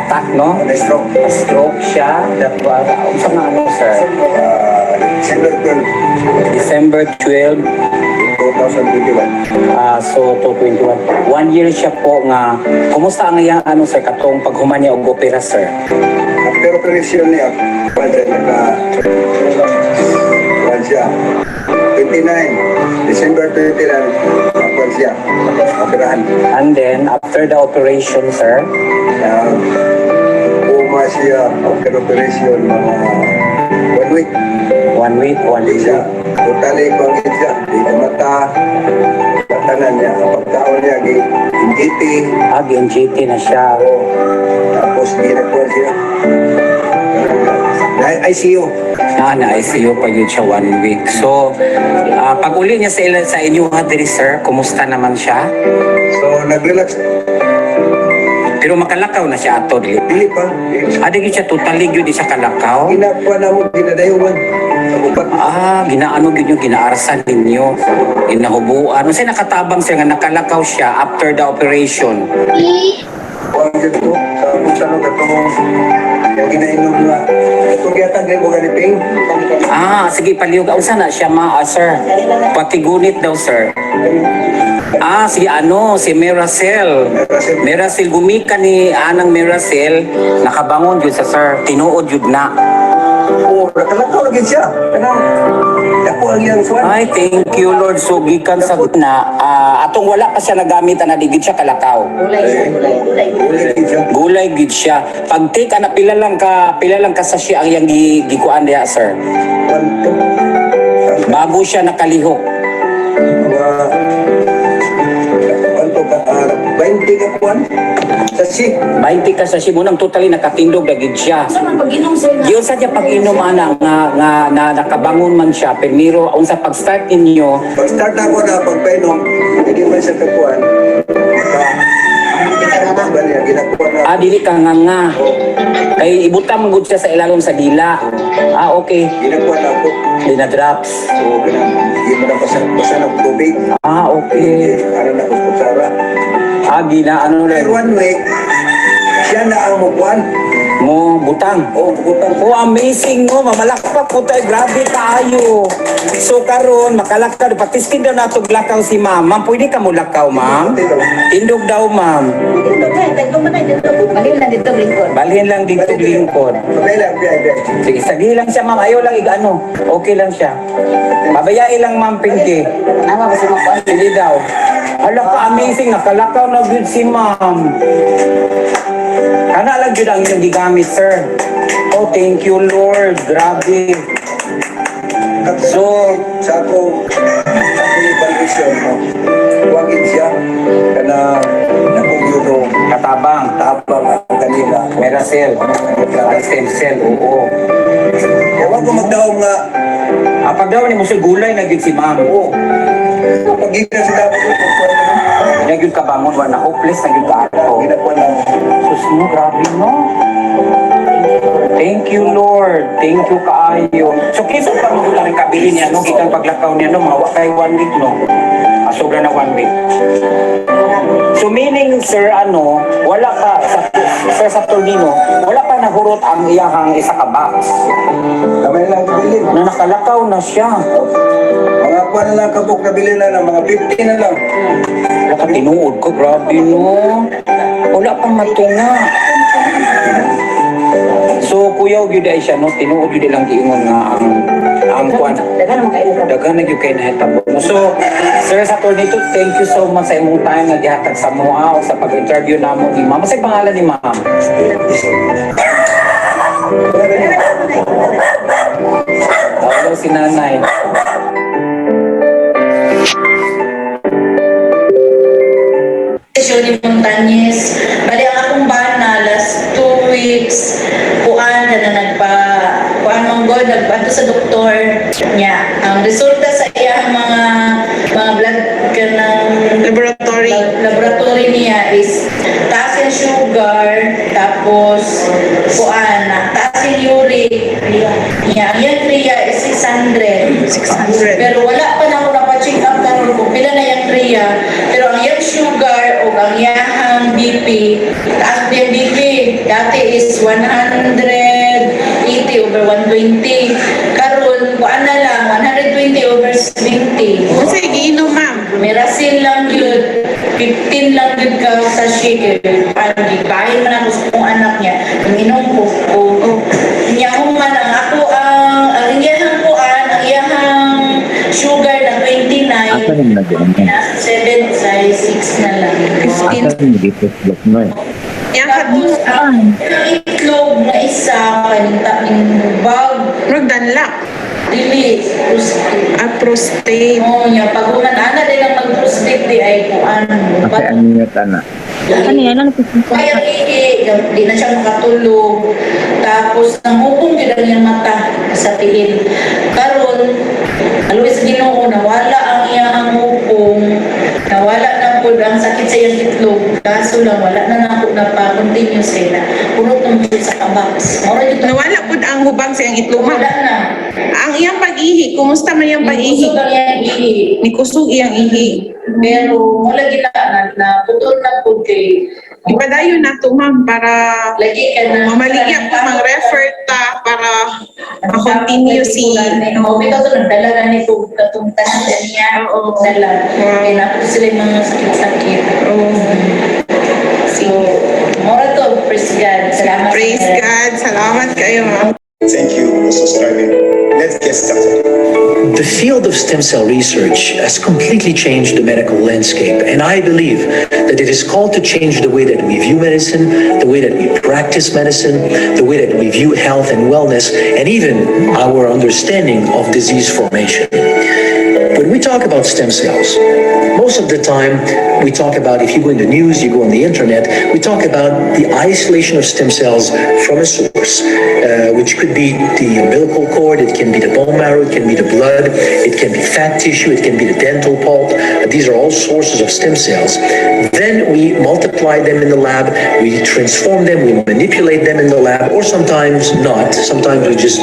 na-attack, no? Na-stroke. Na-stroke siya. That was, sa nga ano, sir? December 12, December 12, 2021. so 2021. 1 year siya po nga. Kumusta ang iyang ano, sir, katong paghuman niya og opera, sir? After operation niya, siya. 29, December 29, ako siya. Operahan. And then, after the operation, sir? Puma siya, after operation, mga 1 week. 1 week, 1 week. Siya, totally pangit siya. Di ka mata, katanan niya, pagkaon niya, GT. GNGT na siya. Tapos ginakuha siya. ICU. Na-ICU pa yun siya 1 week. So, pag uli niya sa inyo, hadiri, sir, kumusta naman siya? So, nag-relax. Pero makalakaw na siya ato, dili? Dili pa. Di siya totally yun, di siya kalakaw? Ginakuha na mo, ginadayuman. Ginaano yun yung ginaarasan ninyo. Ginahubuan. Masaya nakatabang siya nga nakalakaw siya after the operation. Huwag dito ko. Sa tanong katong yung ginainom na. Itong yatag rin mo ganiping. Sige, paliyog. Unsa na siya, sir? Patigunit daw, sir. Si MIIRA Cell. MIIRA Cell, gumika ni anang MIIRA Cell, nakabangon yun sa sir. Tinuod yun na. Oo, nakalakaw lagi siya. Kanang, ako ang iyang swan. Ay, thank you, Lord. So, gikan sa na, atong wala pa siya nagamit, nadigid siya kalakaw. Gulay gid siya. Pag take ana pila lang ka sa siya ang yang gikuan diha, sir. Bago siya nakalihok. 20 ka puan. Sasi. 20 ka sa siya. Munang totally nakatindog na gid siya. Saan pag-inom sa'yo? Yun sa niya pag-inom ana nga nakabangon man siya. Pero unsa pag-start ninyo, Pag-start ako na pagpainom, hindi man siya kapuan. Ginakuha na. dili ka nga. Kay ibutang gud siya sa ilalim sa dila. Okay. Ginakuha na ako. Dinadrops. So, hindi mo na basa ng tubig. Okay. Ano na ako kutsara. Ano Pero na 1 week, siya na ang mukuan. mo butang. Bukutang. Amazing no, mamalakpak po tayo, grabe tayo. So karon makalakaw, patiskin daw nato lakaw si ma'am. Ma'am, pwede ka mo lakaw, ma'am? Tindog daw, ma'am. Balhin na dito, lingkod. Balhin lang dito lingkod. Okay lang, biyay. Sige, sagli lang siya, ma'am. Ayaw lang igano. Okay lang siya. Pabayai lang, ma'am, Pinky. Nama ba si Makuan? Hindi daw. Hala ka, amazing. Nakalakaw na good si ma'am. Kana lang yun ang inyong gigamit, sir. Oh, thank you, Lord. Grabe. So, sa akong evaluation, huwagin siya. Kana, nakugyuro. katabang. Tapang ako kanina. MIIRA Cell. Stem cell, oo. Ewan ko magdaong nga. Pag daw ni mo sa gulay, naging si ma'am. Oo. Pag-ina sila ako. Naging kabangon, wala na hopeless, naging ka-ato. Ginakuha na. Sus mo, grabe no. Thank you, Lord. Thank you, kaayo. So, kisa pa mo lang kabili niya, no? Kitang paglakaw niya, no? Mga wakay 1 week, no? Sobra na 1 week. So, meaning, sir, wala ka, sir, sa Tornino, wala pa nahurot ang iyahang isa ka box. Kamay lang kabili. Na nakalakaw na siya. Mga kuwan na lang kabuk nabili na ng mga 50 na lang. Tinuod ko, grabe no. Wala pang matunga. So, kuya, yun ay siya, no? Tinuod yun lang giingon nga ang kwan. Dagan naman kayo. Dagan na yun kayo nahitabo. So, sir, sa Tornito, thank you so much sa imong time na gihatag sa mua o sa pag-interview namo ni ma'am. Masay pangalan ni ma'am? Hello, si nanay. Ni Montañez. Bali ang akong bana last 2 weeks kuan na kuan manggod nagbanto sa doktor niya. Ang resulta sa iyang mga blood kanang laboratory niya is taas yung sugar tapos kuan taas yung uric niya. Ang yung kriya is 600. Pero wala pa na ako napacheck up karon kung pila na yung kriya. Pero ang yung sugar o ang yahang BP, taas din BP, Dati is 180 over 120. Karon, kuan na lang, 120 over 70. Kung sa igiinom, ma'am. MIIRA CELL lang yun. 15 lang yun ka sa shaker. Bahin man ako sa kong anak niya. Ang inom ko. Niya kung man ang ako ang iyahang kuan, ang iyahang sugar na 29. Asa naman nag-ano? Nasa 7 sa 6 na lang. Asa naman nag-block mo eh? Yang Tapos, ang itlog na isa, kanita ng bag, Magdanlak. dili, Prostate. Oo niya, pag umana din ang mag-prostate di ay kuan. Kasi ano yung tana? Ano yan? Ano Kaya di na siya makatulog. Tapos nangupong din ang iyang mata sa tiil. Karon, always Ginoo nawala ang iyang upong, nawala na po ang sakit sa iyang itlog. Kaso lang wala na ako na pa-continue sila. Punot ng siya sa kabaks. Mura dito. Nawala po ang hubang sa iyang itlog, ma'am. Wala na. Ang iyang pag-ihi, kumusta man iyang pag-ihi? Kusog ang iyang ihi. Ni kusog iyang ihi. Pero wala gina na putol na po kay Ipadayon na to, ma'am, para lagi ka na mamaligya po, mag-refer ta para ma-continue si... No, because nagdala na ni ko katong tanan niya. Oo. Dala. Wow. Kaya na po sila yung mga sakit-sakit. So, mora to, praise God. Salamat. Praise God. Salamat kayo, ma'am. Thank you for subscribing. Let's get started. The field of stem cell research has completely changed the medical landscape, and I believe that it is called to change the way that we view medicine, the way that we practice medicine, the way that we view health and wellness, and even our understanding of disease formation. When we talk about stem cells, most of the time we talk about, if you go in the news, you go on the internet, we talk about the isolation of stem cells from a source, which could be the umbilical cord, it can be the bone marrow, it can be the blood, it can be fat tissue, it can be the dental pulp. These are all sources of stem cells. Then we multiply them in the lab, we transform them, we manipulate them in the lab, or sometimes not. Sometimes we just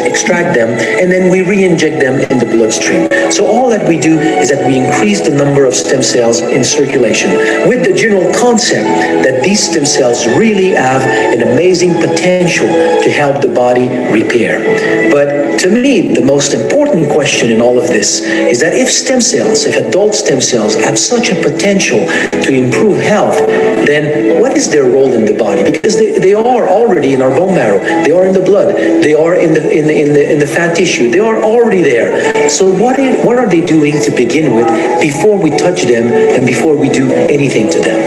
extract them, and then we re-inject them in the bloodstream. So all that we do is that we increase the number of stem cells in circulation with the general concept that these stem cells really have an amazing potential to help the body repair. But to me, the most important question in all of this is that if adult stem cells have such a potential to improve health, then what is their role in the body? Because they are already in our bone marrow, they are in the blood, they are in the fat tissue, they are already there. So what are they doing to begin with before we touch them and before we do anything to them?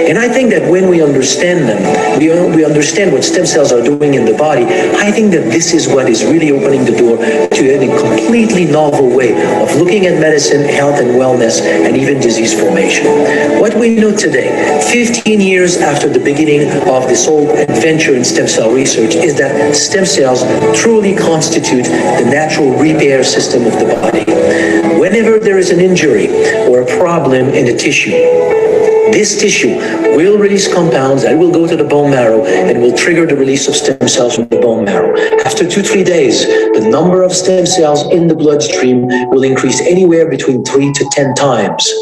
And I think that when we understand them, we understand what stem cells are doing in the body, I think that this is what is really opening the door to a completely novel way of looking at medicine, health and wellness, and even disease formation. What we know today, 15 years after the beginning of this whole adventure in stem cell research, is that stem cells truly constitute the natural repair system of the body. Whenever there is an injury or a problem in a tissue, this tissue will release compounds that will go to the bone marrow and will trigger the release of stem cells from the bone marrow. After 2-3 days, the number of stem cells in the bloodstream will increase anywhere between 3 to 10 times.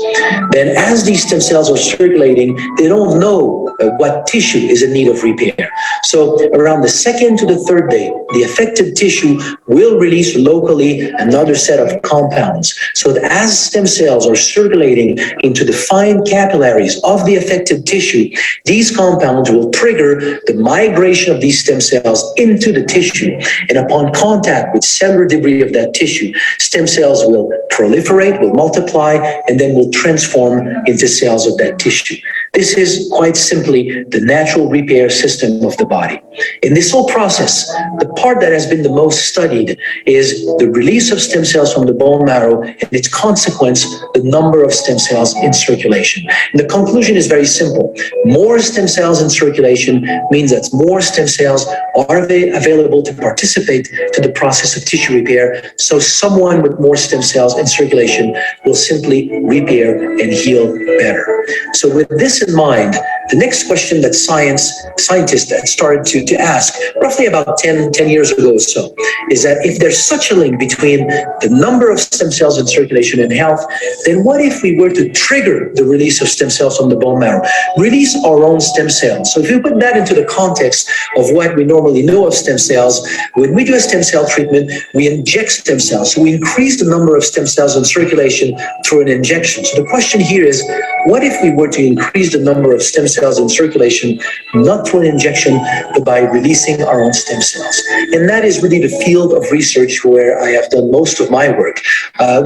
Then as these stem cells are circulating, they don't know what tissue is in need of repair. So around the second to the third day, the affected tissue will release locally another set of compounds. So that as stem cells are circulating into the fine capillaries of the affected tissue, these compounds will trigger the migration of these stem cells into the tissue. And upon contact with cellular debris of that tissue, stem cells will proliferate, will multiply, and then will transform into cells of that tissue. This is quite simply the natural repair system of the body. In this whole process, the part that has been the most studied is the release of stem cells from the bone marrow and its consequence, the number of stem cells in circulation. And the conclusion is very simple. More stem cells in circulation means that more stem cells are available to participate to the process of tissue repair. So someone with more stem cells in circulation will simply repair and heal better. So with this in mind, the next question that scientists had started to ask roughly about 10 years ago or so is that if there's such a link between the number of stem cells in circulation and health, then what if we were to trigger the release of stem cells from the bone marrow, release our own stem cells? So if you put that into the context of what we normally know of stem cells, when we do a stem cell treatment, we inject stem cells. So we increase the number of stem cells in circulation through an injection. So the question here is, what if we were to increase the number of stem cells in circulation, not through an injection, but by releasing our own stem cells? And that is really the field of research where I have done most of my work,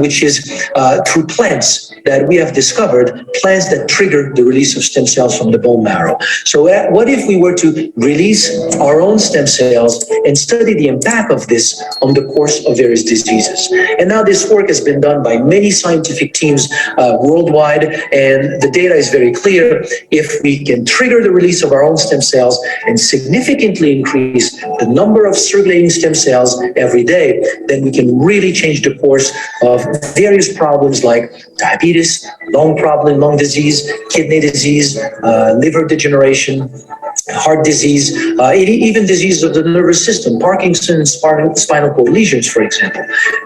which is through plants that we have discovered, plants that trigger the release of stem cells from the bone marrow. So what if we were to release our own stem cells and study the impact of this on the course of various diseases? And now this work has been done by many scientific teams worldwide, and the data is very clear. If we can trigger the release of our own stem cells and significantly increase the number of circulating stem cells every day, then we can really change the course of various problems like diabetes, lung disease, kidney disease, liver degeneration, heart disease, even diseases of the nervous system, Parkinson's, spinal cord lesions, for example.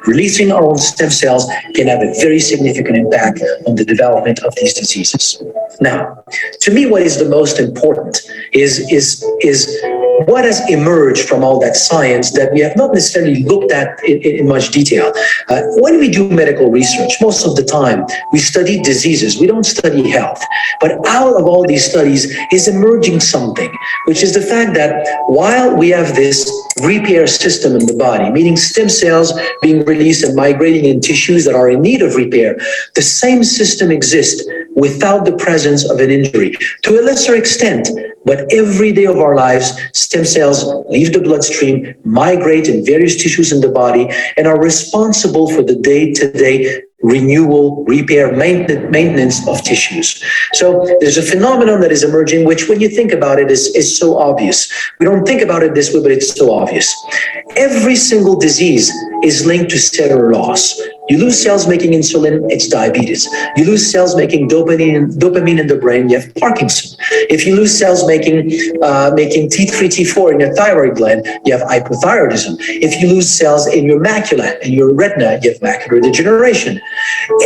Releasing our own stem cells can have a very significant impact on the development of these diseases. Now, to me, what is the most important is what has emerged from all that science that we have not necessarily looked at in much detail. When we do medical research, most of the time, we study diseases. We don't study health. But out of all these studies is emerging something, which is the fact that while we have this repair system in the body, meaning stem cells being released and migrating in tissues that are in need of repair, the same system exists without the presence of an injury. To a lesser extent, but every day of our lives, stem cells leave the bloodstream, migrate in various tissues in the body, and are responsible for the day-to-day renewal, repair, maintenance of tissues. So there's a phenomenon that is emerging, which when you think about it is so obvious. We don't think about it this way, but it's so obvious. Every single disease is linked to cellular loss. You lose cells making insulin, it's diabetes. You lose cells making dopamine in the brain, you have Parkinson. If you lose cells making T3, T4 in your thyroid gland, you have hypothyroidism. If you lose cells in your macula and your retina, you have macular degeneration.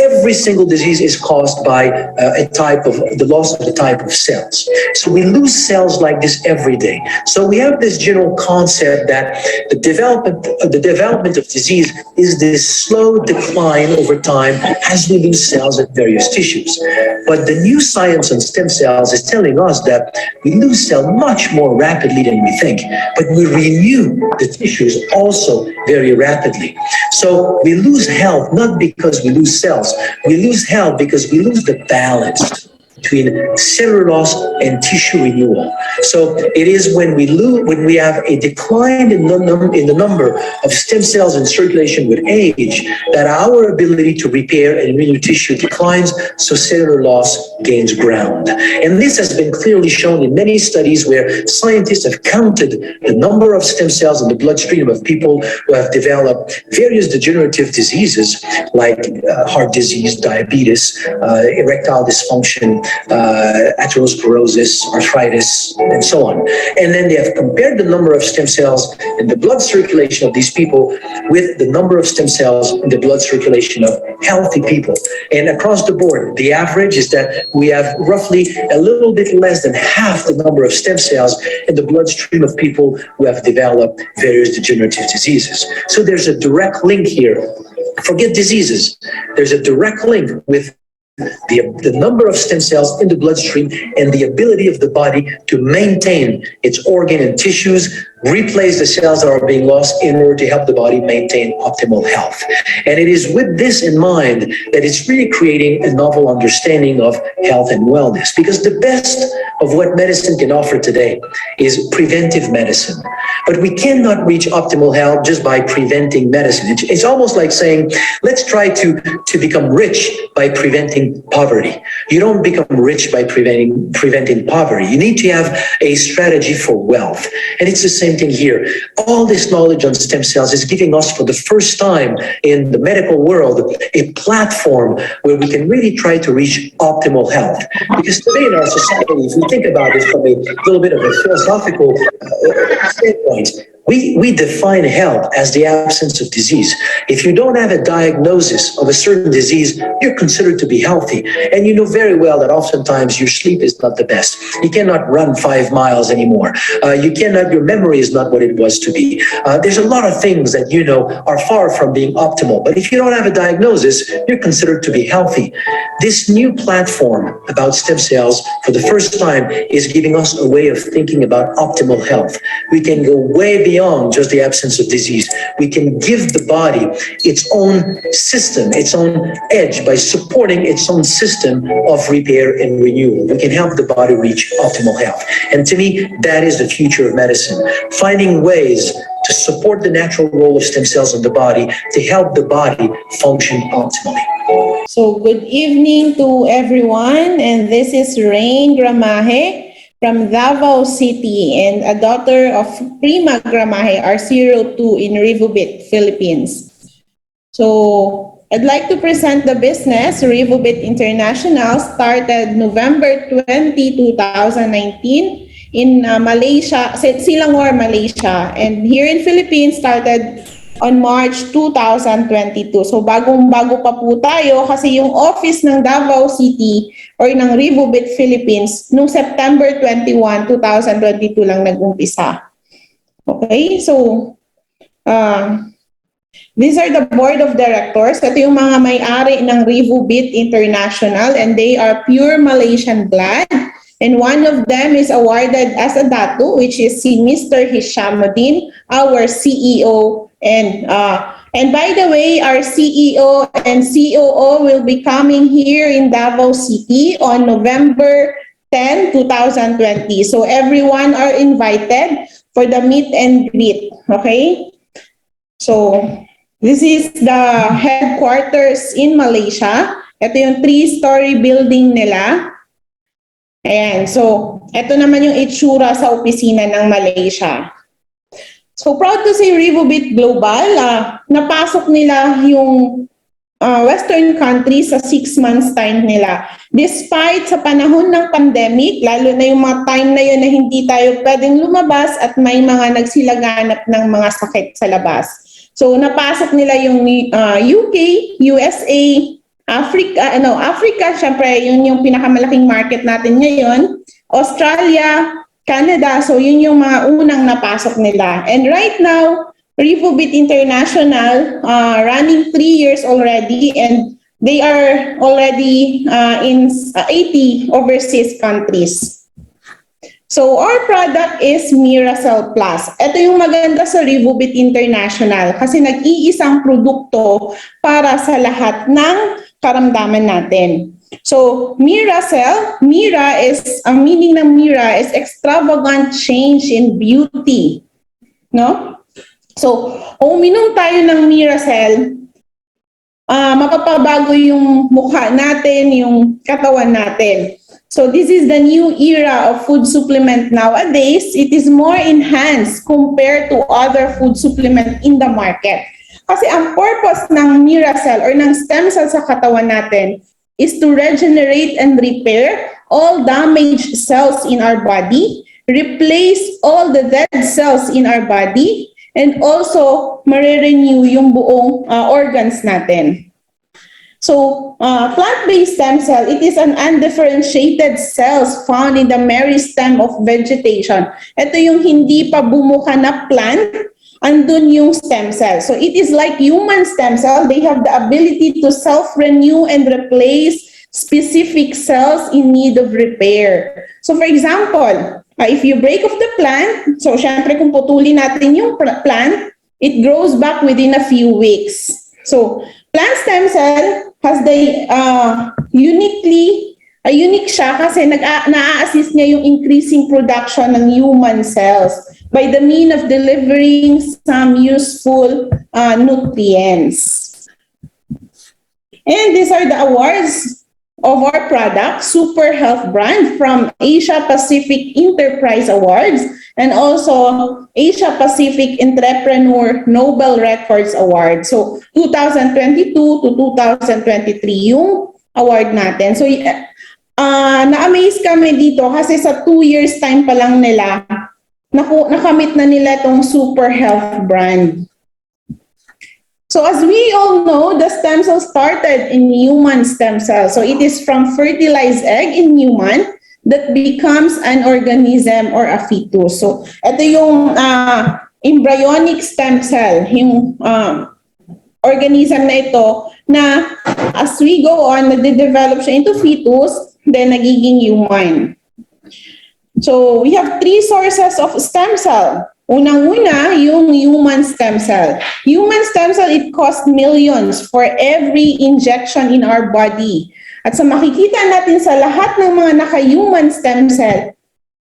Every single disease is caused by the loss of the type of cells. So we lose cells like this every day. So we have this general concept that the development of disease is this slow decline over time as we lose cells in various tissues. But the new science on stem cells is telling us that we lose cells much more rapidly than we think, but we renew the tissues also very rapidly. So we lose health not because we lose cells, we lose health because we lose the balance between cellular loss and tissue renewal. So it is when we have a decline in the number of stem cells in circulation with age that our ability to repair and renew tissue declines, so cellular loss gains ground. And this has been clearly shown in many studies where scientists have counted the number of stem cells in the bloodstream of people who have developed various degenerative diseases like heart disease, diabetes, erectile dysfunction, atherosclerosis, arthritis, and so on. And then they have compared the number of stem cells in the blood circulation of these people with the number of stem cells in the blood circulation of healthy people. And across the board, the average is that we have roughly a little bit less than half the number of stem cells in the bloodstream of people who have developed various degenerative diseases. So there's a direct link here. Forget diseases. There's a direct link with the number of stem cells in the bloodstream and the ability of the body to maintain its organ and tissues, replace the cells that are being lost in order to help the body maintain optimal health. And it is with this in mind that it's really creating a novel understanding of health and wellness, because the best of what medicine can offer today is preventive medicine. But we cannot reach optimal health just by preventing medicine. It's almost like saying, let's try to become rich by preventing poverty. You don't become rich by preventing poverty. You need to have a strategy for wealth. And it's the same same thing here. All this knowledge on stem cells is giving us for the first time in the medical world a platform where we can really try to reach optimal health. Because today in our society, if we think about it from a little bit of a philosophical standpoint, we define health as the absence of disease. If you don't have a diagnosis of a certain disease, you're considered to be healthy. And you know very well that oftentimes your sleep is not the best. You cannot run 5 miles anymore. Your memory is not what it was to be. There's a lot of things that you know are far from being optimal. But if you don't have a diagnosis, you're considered to be healthy. This new platform about stem cells for the first time is giving us a way of thinking about optimal health. We can go way beyond just the absence of disease. We can give the body its own system, its own edge by supporting its own system of repair and renewal. We can help the body reach optimal health. And to me, that is the future of medicine, finding ways to support the natural role of stem cells in the body to help the body function optimally. So good evening to everyone, and this is Rain Gramaje from Davao City and a daughter of Prima Gramaje, R02 in Revoobit, Philippines. So I'd like to present the business. Revoobit International started November 20, 2019 in Malaysia, Selangor, Malaysia. And here in Philippines started on March 2022. So bagong-bago pa po tayo kasi yung office ng Davao City or ng Revoobit Philippines noong September 21, 2022 lang nag-umpisa. Okay, so these are the board of directors. Ito yung mga may-ari ng Revoobit International and they are pure Malaysian blood. And one of them is awarded as a Datu, which is si Mr. Hishamuddin, our CEO. And by the way, our CEO and COO will be coming here in Davao City on November 10, 2020. So everyone are invited for the meet and greet. Okay? So this is the headquarters in Malaysia. Ito yung 3-story building nila. Ayan, so ito naman yung itsura sa opisina ng Malaysia. So proud to say Revoobit Global, napasok nila yung Western countries sa 6 months time nila. Despite sa panahon ng pandemic, lalo na yung mga time na yun na hindi tayo pwedeng lumabas at may mga nagsilaganap ng mga sakit sa labas. So napasok nila yung UK, USA, Africa, syempre, yun yung pinakamalaking market natin ngayon. Australia, Canada, so yun yung mga unang napasok nila. And right now, Revoobit International, running 3 years already, and they are already in 80 overseas countries. So our product is MIIRA Cell+. Ito yung maganda sa Revoobit International kasi nag-iisang produkto para sa lahat ng karamdaman natin. So, MIIRA Cell, MIIRA is, ang meaning ng MIIRA is extravagant change in beauty. No? So, kung uminom tayo ng MIIRA Cell, mapapabago yung mukha natin, yung katawan natin. So, this is the new era of food supplement nowadays. It is more enhanced compared to other food supplement in the market. Kasi ang purpose ng MIIRA Cell or ng stem cell sa katawan natin is to regenerate and repair all damaged cells in our body, replace all the dead cells in our body, and also marirenew yung buong organs natin. So, plant-based stem cell, it is an undifferentiated cells found in the meristem of vegetation. Ito yung hindi pa bumuka na plant, andun yung stem cell. So it is like human stem cell. They have the ability to self-renew and replace specific cells in need of repair. So for example, if you break off the plant, so syempre kung putulin natin yung plant, it grows back within a few weeks. So plant stem cell has the unique siya kasi na-assist niya yung increasing production ng human cells by the mean of delivering some useful nutrients. And these are the awards of our product, Super Health Brand from Asia Pacific Enterprise Awards. and also Asia Pacific Entrepreneur Nobel Records Award. So 2022 to 2023 yung award natin. So na-amaze kami dito kasi sa 2 years time pa lang nila, nakamit na nila itong super health brand. So as we all know, the stem cell started in human stem cell. So it is from fertilized egg in human that becomes an organism or a fetus. So ito yung embryonic stem cell, yung organism na ito na as we go on, nade-develop siya into fetus, then nagiging human. So we have 3 sources of stem cell. Unang-una, yung human stem cell. Human stem cell, it costs millions for every injection in our body. At sa makikita natin sa lahat ng mga naka-human stem cell,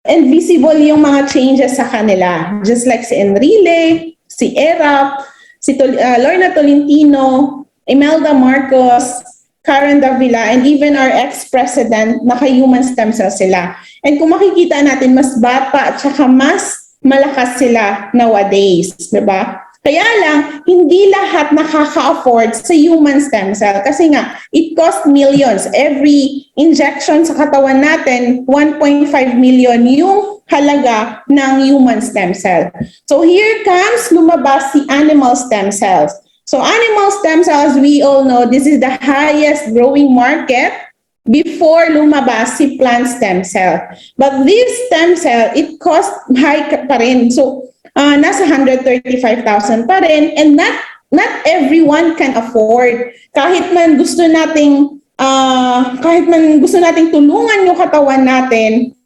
and visible yung mga changes sa kanila. Just like si Enrile, si Erap, si Lorna Tolentino, Imelda Marcos, Karen Davila, and even our ex-president, naka-human stem cell sila. And kung makikita natin, mas bata at saka mas malakas sila nowadays, diba? Kaya lang, hindi lahat nakaka-afford sa human stem cell kasi nga, it costs millions. Every injection sa katawan natin, 1.5 million yung halaga ng human stem cell. So here comes lumabas si animal stem cells. So animal stem cells, we all know, this is the highest growing market before lumabas si plant stem cell. But this stem cell, it cost high pa rin. So, nasa 135,000 pa rin. And not everyone can afford. Kahit man gusto nating tulungan yung katawan natin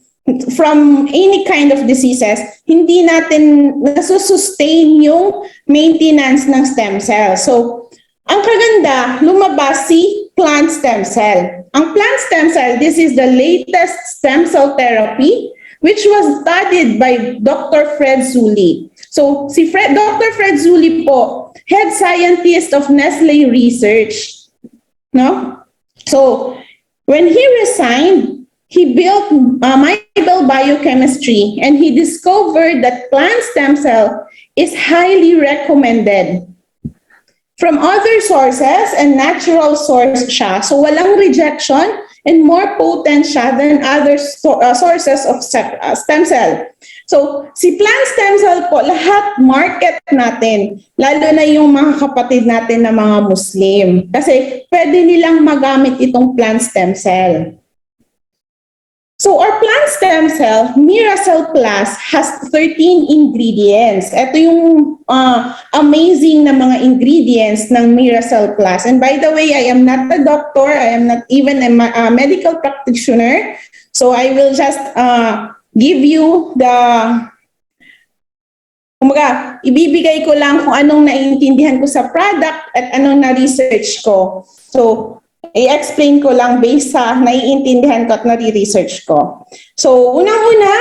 from any kind of diseases, hindi natin nasusustain yung maintenance ng stem cell. So, ang kaganda, lumabas si plant stem cell. Ang plant stem cell, this is the latest stem cell therapy which was studied by Dr. Fred Zuli. So, Dr. Fred Zuli po, head scientist of Nestle Research. No? So, when he resigned, he built Mibel Biochemistry and he discovered that plant stem cell is highly recommended from other sources and natural source siya. So walang rejection and more potent siya than other sources of stem cell. So si plant stem cell po, lahat market natin, lalo na yung mga kapatid natin na mga Muslim. Kasi pwede nilang magamit itong plant stem cell. So our plant stem cell, MIIRA Cell Plus, has 13 ingredients. Ito yung amazing na mga ingredients ng MIIRA Cell Plus. And by the way, I am not a doctor. I am not even a medical practitioner. So I will just give you the... Kumaga, ibibigay ko lang kung anong naiintindihan ko sa product at anong na-research ko. So, i-explain ko lang based sa naiintindihan ko at nare-research ko. So, unang-una,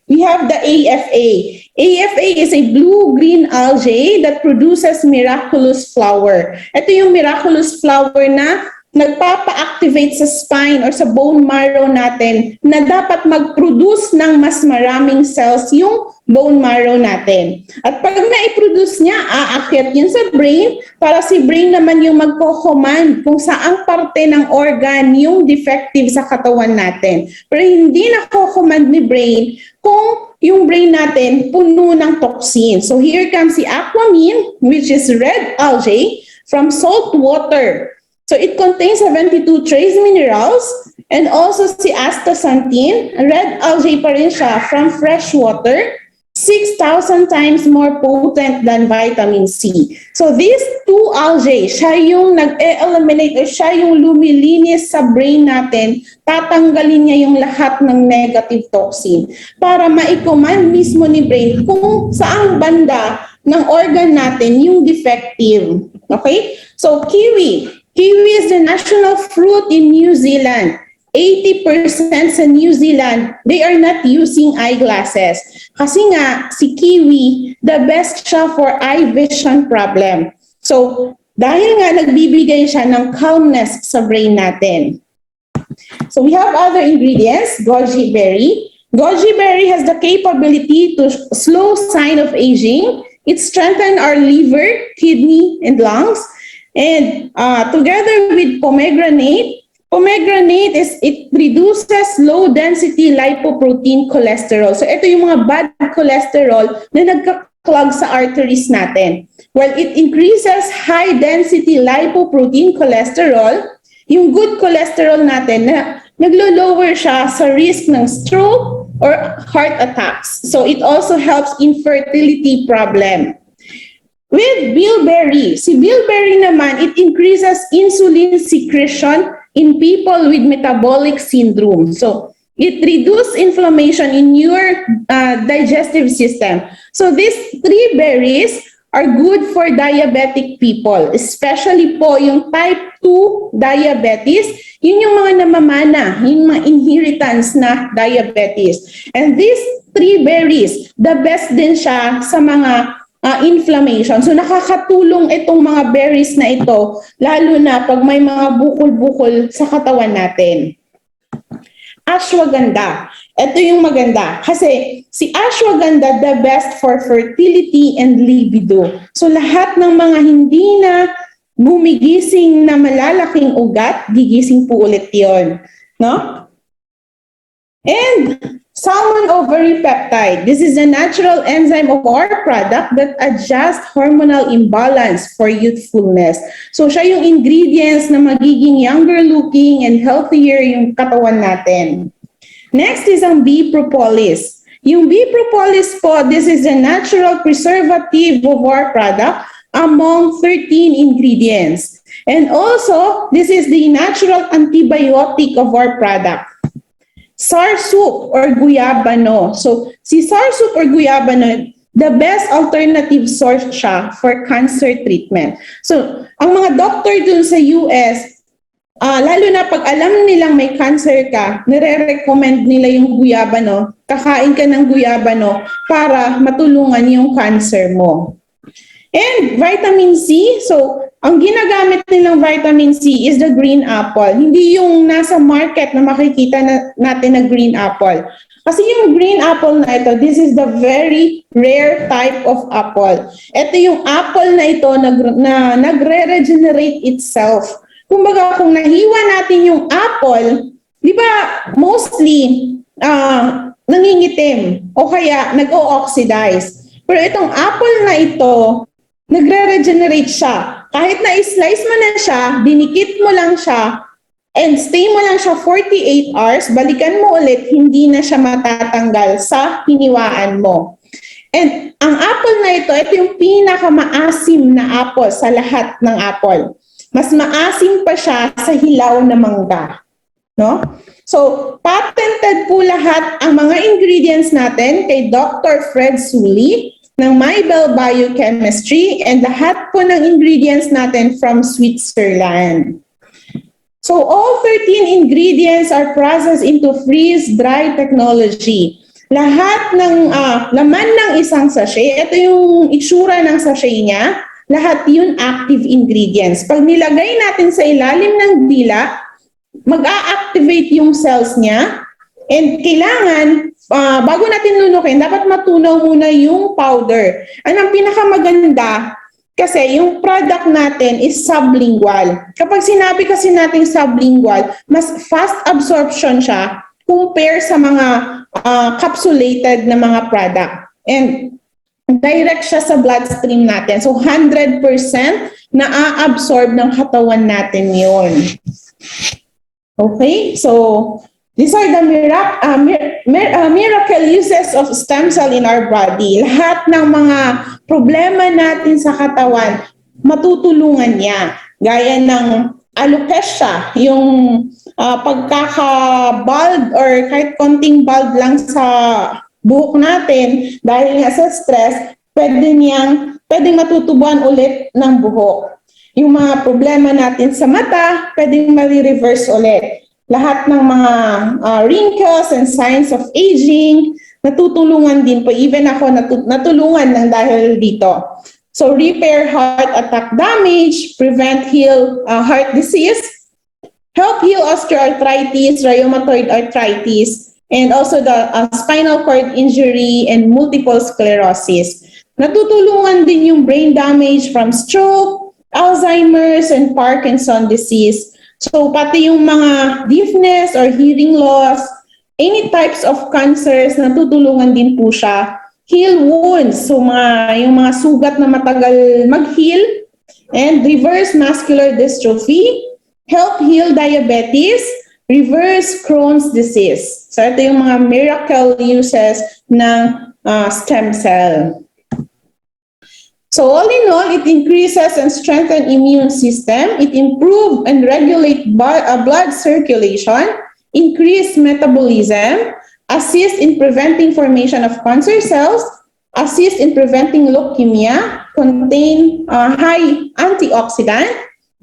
we have the AFA. AFA is a blue-green algae that produces miraculous flower. Ito yung miraculous flower na nagpapa-activate sa spine or sa bone marrow natin na dapat mag-produce ng mas maraming cells yung bone marrow natin. At pag na-produce niya, aakyat yun sa brain para si brain naman yung magko-command kung saang parte ng organ yung defective sa katawan natin. Pero hindi nako-command ni brain kung yung brain natin puno ng toxin. So here comes si aquamine, which is red algae from salt water. So it contains 72 trace minerals and also si astaxanthin, red algae pa rin siya from fresh water, 6,000 times more potent than vitamin C. So these two algae, siya yung nag-eliminate or siya yung lumilinis sa brain natin, tatanggalin niya yung lahat ng negative toxin para ma-command mismo ni brain kung saang banda ng organ natin yung defective. Okay? So kiwi. Kiwi is the national fruit in New Zealand. 80% sa New Zealand, they are not using eyeglasses. Kasi nga, si kiwi, the best siya for eye vision problem. So, dahil nga nagbibigay siya ng calmness sa brain natin. So, we have other ingredients, goji berry. Goji berry has the capability to slow sign of aging. It strengthens our liver, kidney, and lungs. And together with pomegranate, it reduces low density lipoprotein cholesterol. So ito yung mga bad cholesterol na nagka-clog sa arteries natin. While it increases high density lipoprotein cholesterol, yung good cholesterol natin na naglo-lower siya sa risk ng stroke or heart attacks. So it also helps in fertility problem. With bilberry, si bilberry naman, it increases insulin secretion in people with metabolic syndrome. So it reduces inflammation in your digestive system. So these 3 berries are good for diabetic people, especially po yung type 2 diabetes. Yun yung mga namamana, yung mga inheritance na diabetes. And these 3 berries, the best din siya sa mga inflammation. So nakakatulong itong mga berries na ito, lalo na pag may mga bukol-bukol sa katawan natin. Ashwagandha. Ito yung maganda. Kasi si ashwagandha, the best for fertility and libido. So lahat ng mga hindi na gumigising na malalaking ugat, gigising po ulit yun. No? And salmon ovary peptide. This is a natural enzyme of our product that adjusts hormonal imbalance for youthfulness. So siya yung ingredients na magiging younger looking and healthier yung katawan natin. Next is ang bee propolis. Yung bee propolis po, this is a natural preservative of our product among 13 ingredients. And also, this is the natural antibiotic of our product. Sarsoup or guyabano. So, si sarsoup or guyabano, the best alternative source siya for cancer treatment. So, ang mga doctor dun sa US, lalo na pag alam nilang may cancer ka, nire-recommend nila yung guyabano, kakain ka ng guyabano para matulungan yung cancer mo. And vitamin C, so ang ginagamit nilang vitamin C is the green apple. Hindi yung nasa market na makikita natin na green apple. Kasi yung green apple na ito, this is the very rare type of apple. Ito yung apple na ito na nagre-regenerate itself. Kumbaga, kung nahiwa natin yung apple, di ba mostly nangingitim o kaya nag-o-oxidize. Pero itong apple na ito, nagre-regenerate siya. Kahit na i-slice mo na siya, dinikit mo lang siya, and stay mo lang siya 48 hours, balikan mo ulit, hindi na siya matatanggal sa hiniwaan mo. And ang apple na ito yung pinakamaasim na apple sa lahat ng apple. Mas maasim pa siya sa hilaw na mangga. No? So, patented po lahat ang mga ingredients natin kay Dr. Fred Sully ng MIIRA Biochemistry, and lahat po ng ingredients natin from Switzerland. So all 13 ingredients are processed into freeze-dry technology. Lahat ng laman ng isang sachet, ito yung itsura ng sachet niya, lahat yun active ingredients. Pag nilagay natin sa ilalim ng dila, mag-a-activate yung cells niya, and kailangan bago natin lunukin, dapat matunaw muna yung powder. Ang pinakamaganda, kasi yung product natin is sublingual. Kapag sinabi kasi natin sublingual, mas fast absorption siya compare sa mga capsulated na mga product. And direct siya sa bloodstream natin. So 100% na-absorb ng katawan natin yun. Okay, so these are the miracle uses of stem cell in our body. Lahat ng mga problema natin sa katawan, matutulungan niya. Gaya ng alopecia, yung pagkaka-bald or kahit konting bald lang sa buhok natin dahil nga sa stress, pwedeng matutubuan ulit ng buhok. Yung mga problema natin sa mata, pwedeng ma-reverse ulit. Lahat ng mga wrinkles and signs of aging, natutulungan din po. Even ako natulungan ng dahil dito. So repair heart attack damage, prevent heal heart disease, help heal osteoarthritis, rheumatoid arthritis, and also the spinal cord injury and multiple sclerosis. Natutulungan din yung brain damage from stroke, Alzheimer's, and Parkinson disease. So pati yung mga deafness or hearing loss, any types of cancers, natutulungan din po siya. Heal wounds, so yung mga sugat na matagal mag-heal, and reverse muscular dystrophy, help heal diabetes, reverse Crohn's disease. So ito yung mga miracle uses ng stem cell. So all in all, it increases and strengthens immune system. It improves and regulates blood circulation, increase metabolism, assist in preventing formation of cancer cells, assist in preventing leukemia, contain high antioxidant,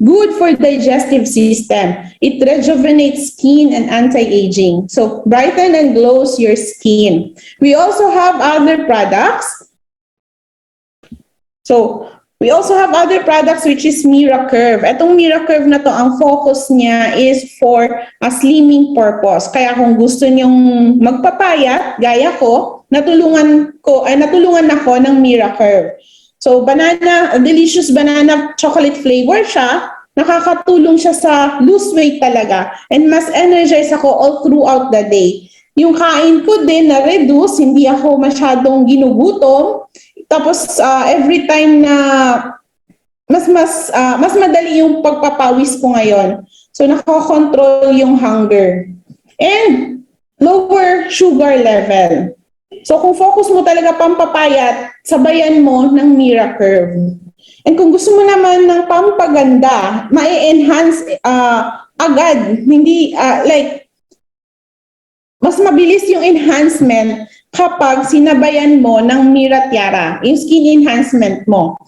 good for digestive system. It rejuvenates skin and anti-aging. So brighten and glows your skin. We also have other products. So we also have other products which is MIIRA Curve. Itong MIIRA Curve na to, ang focus niya is for a slimming purpose. Kaya kung gusto niyong magpapayat, gaya ko, natulungan ako ng MIIRA Curve. So delicious banana chocolate flavor siya. Nakakatulong siya sa lose weight talaga. And mas energize ako all throughout the day. Yung kain ko din na-reduce, hindi ako masyadong ginugutom. Tapos every time na mas madali yung pagpapawis ko ngayon. So nako-control yung hunger. And lower sugar level. So kung focus mo talaga pampapayat, sabayan mo ng MIIRA Curve. And kung gusto mo naman ng pampaganda, ma-enhance agad, hindi mas mabilis yung enhancement kapag sinabayan mo ng MIIRA Tiara, yung skin enhancement mo.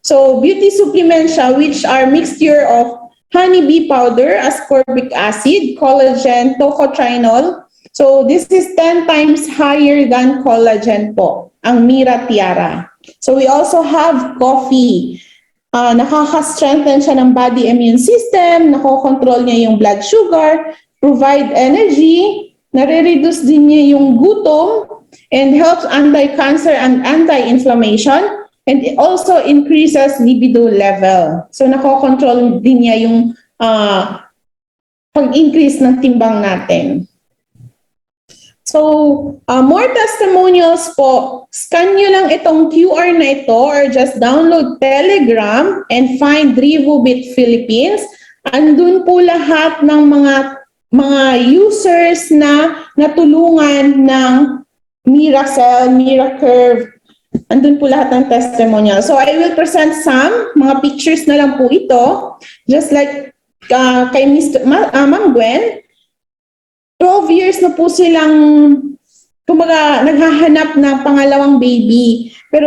So, beauty supplements siya, which are mixture of honeybee powder, ascorbic acid, collagen, tocotrienol. So, this is 10 times higher than collagen po, ang MIIRA Tiara. So, we also have coffee. Nakaka-strengthen siya ng body immune system, nako-control niya yung blood sugar, provide energy, nare-reduce din niya yung gutom, and helps anti-cancer and anti-inflammation, and it also increases libido level. So nako-control din niya yung pag-increase ng timbang natin. So more testimonials po, scan nyo lang itong QR na ito or just download Telegram and find Revoobit Philippines. Andun po lahat ng mga users na natulungan ng MIIRA Cell, MIIRA Curve. Andun po lahat ng testimonial. So I will present some, mga pictures na lang po ito. Just like kay Ma'am Gwen, 12 years na po silang naghahanap na pangalawang baby. Pero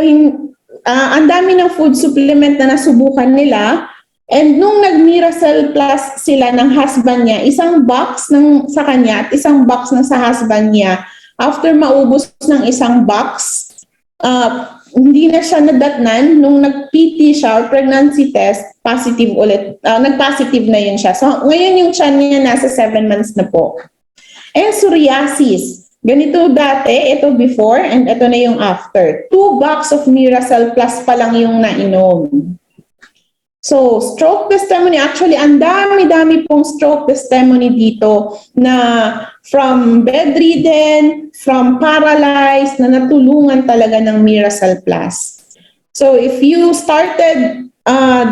ang dami ng food supplement na nasubukan nila. And nung nag-MIIRA Cell Plus sila ng husband niya, isang box sa kanya at isang box sa husband niya. After maubos ng isang box, hindi na siya nadatnan. Nung nag-PT siya or pregnancy test, positive ulit. Nag-positive na yun siya. So ngayon yung tiyan niya nasa 7 months na po. And psoriasis. Ganito dati, ito before, and ito na yung after. 2 box of MIIRA Cell Plus pa lang yung nainom. So, stroke testimony, actually, ang dami-dami pong stroke testimony dito na from bedridden, from paralyzed, na natulungan talaga ng MIIRA Cell Plus. So, if you started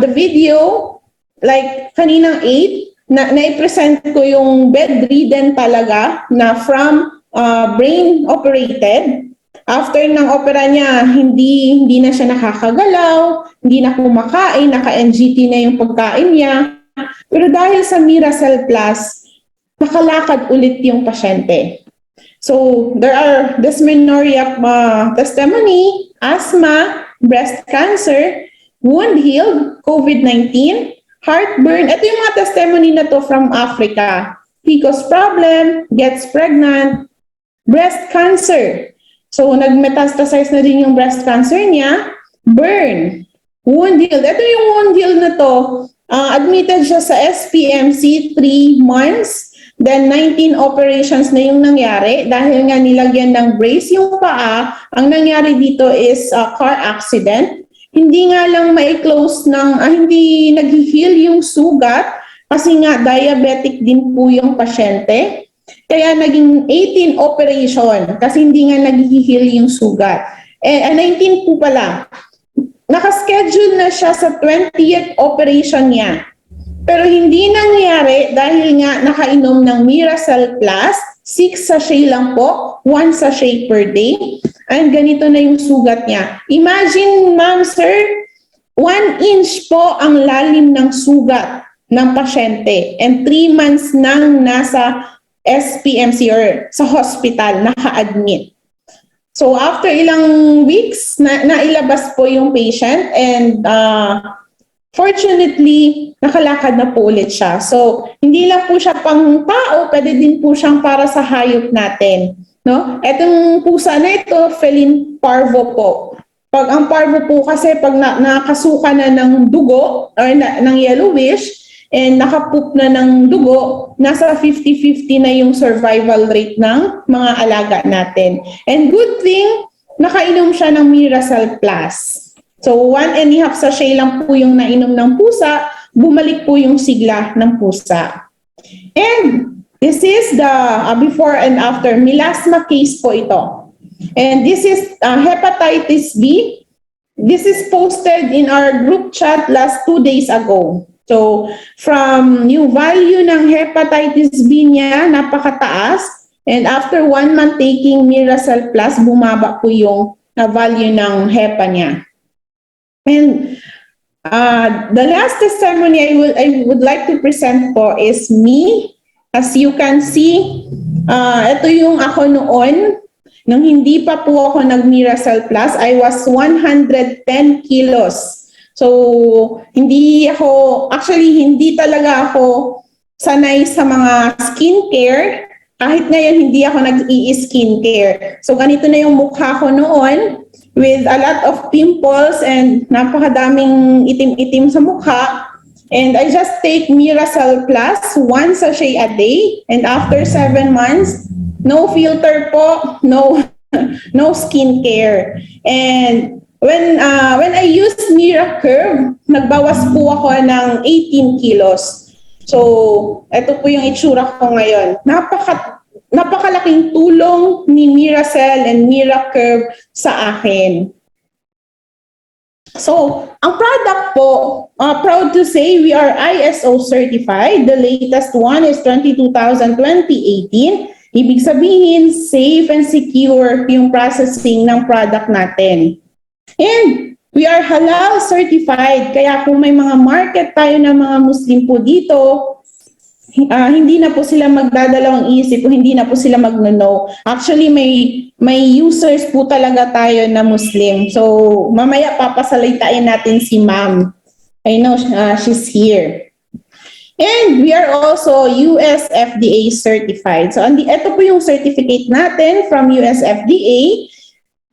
the video, like kaninang 8, na-present ko yung bedridden talaga na from brain operated. After ng opera niya, hindi na siya nakakagalaw, hindi na kumakain, naka-NGT na yung pagkain niya. Pero dahil sa MIIRA Cell Plus, nakalakad ulit yung pasyente. So, there are dysmenorrhea testimony, asthma, breast cancer, wound healed, COVID-19, heartburn. Ito yung mga testimony na to from Africa. PCOS problem, gets pregnant, breast cancer. So, nag-metastasize na din yung breast cancer niya. Burn. Wound healed. Ito yung wound healed na to. Admitted siya sa SPMC 3 months. Then 19 operations na yung nangyari dahil nga nilagyan ng brace yung paa. Ang nangyari dito is car accident. Hindi nga lang mai-close hindi nag-heal yung sugat kasi nga diabetic din po yung pasyente. Kaya naging 18 operation kasi hindi nga nag-heal yung sugat. 19 po pala. Nakaschedule na siya sa 20th operation niya. Pero hindi nangyari dahil nga nakainom ng MIIRA Cell Plus, 6 sachet lang po, 1 sachet per day. And ganito na yung sugat niya. Imagine, ma'am, sir, 1 inch po ang lalim ng sugat ng pasyente and 3 months nang nasa SPMC or sa hospital, naka-admit. So after ilang weeks, nailabas po yung patient and fortunately, nakalakad na po ulit siya. So, hindi lang po siya pang tao, pwede din po siyang para sa hayop natin. No? Etong pusa na ito, feline parvo po. Pag ang parvo po kasi pag nakasuka na ng dugo or ng yellowish and nakapoop na ng dugo, nasa 50-50 na yung survival rate ng mga alaga natin. And good thing, nakainom siya ng MIIRA Cell Plus. So 1.5 sachet lang po yung nainom ng pusa, bumalik po yung sigla ng pusa. And this is the before and after melasma case po ito. And this is hepatitis B. This is posted in our group chat last 2 days ago. So from yung value ng hepatitis B niya, napakataas. And after 1 month taking MIIRA Cell Plus, bumaba po yung value ng hepa niya. And the last testimony I would like to present po is me. As you can see, ito yung ako noon. Nung hindi pa po ako nag-MIIRA Cell Plus, I was 110 kilos. So, hindi talaga ako sanay sa mga skincare. Kahit ngayon, hindi ako nag-i-skincare. So, ganito na yung mukha ko noon, with a lot of pimples and napakadaming itim-itim sa mukha. And I just take MIIRA Cell Plus, 1 sachet a day. And after 7 months, no filter po, no skincare. And when I use MIIRA Curve, nagbawas po ako ng 18 kilos. So, ito po yung itsura ko ngayon. Napakalaking tulong ni MIIRA Cell and MIIRA Curve sa akin. So, ang product po, proud to say we are ISO certified. The latest one is 2018. Ibig sabihin, safe and secure yung processing ng product natin. And we are halal certified. Kaya kung may mga market tayo ng mga Muslim po dito, hindi na po sila magdadalawang isip o hindi na po sila magno-no. Actually, may users po talaga tayo na Muslim. So, mamaya papasalitain natin si ma'am. I know she's here. And we are also US FDA certified. So, ito po yung certificate natin from US FDA.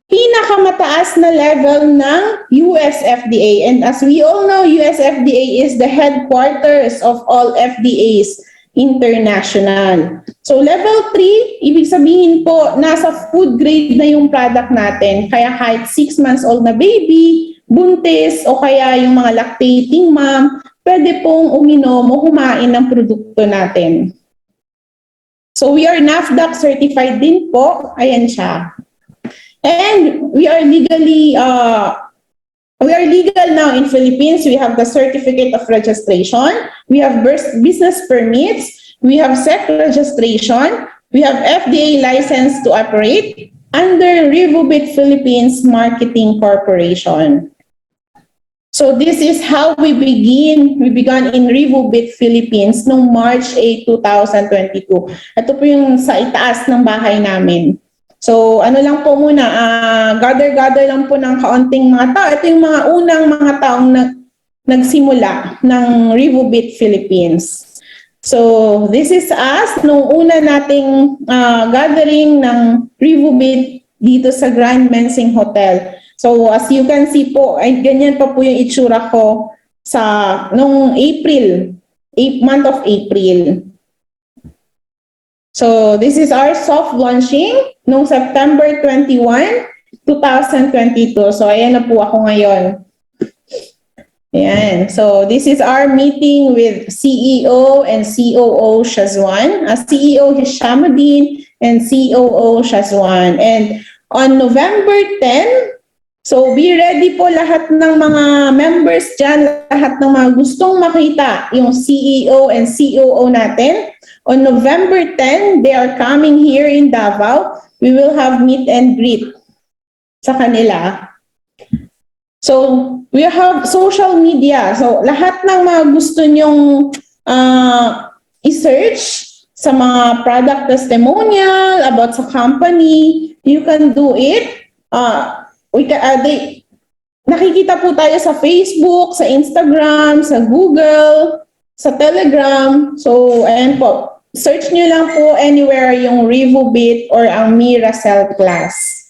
Pinakamataas na level ng US FDA. And as we all know, US FDA is the headquarters of all FDAs international. So level 3, ibig sabihin po, nasa food grade na yung product natin. Kaya kahit 6 months old na baby, buntis, o kaya yung mga lactating mom, pwede pong uminom o kumain ng produkto natin. So we are NAFDAC certified din po. Ayan siya. And we are legal now in Philippines. We have the certificate of registration. We have business permits. We have SEC registration. We have FDA license to operate under Revoobit Philippines Marketing Corporation. So this is how we began in Revoobit Philippines noong March 8, 2022. Ito po yung sa itaas ng bahay namin. So, ano lang po muna, gather lang po ng kaunting mga tao. Ito yung mga unang mga taong nagsimula ng Revoobit Philippines. So, this is us, nung una nating gathering ng Revoobit dito sa Grand Mensing Hotel. So, as you can see po, ay ganyan pa po yung itsura ko nung month of April. So this is our soft launching noong September 21, 2022. So ayan na po ako ngayon. Ayan. So this is our meeting with CEO and COO Shazwan. CEO Hishamuddin and COO Shazwan. And on November 10, so be ready po lahat ng mga members dyan, lahat ng mga gustong makita yung CEO and COO natin. On November 10, they are coming here in Davao. We will have meet and greet sa kanila. So, we have social media. So, lahat ng mga gusto nyong i-search sa mga product testimonial about sa company, you can do it. Nakikita po tayo sa Facebook, sa Instagram, sa Google, sa Telegram. So, ayan po. Search nyo lang po anywhere yung Revoobit or ang MIIRA Cell class.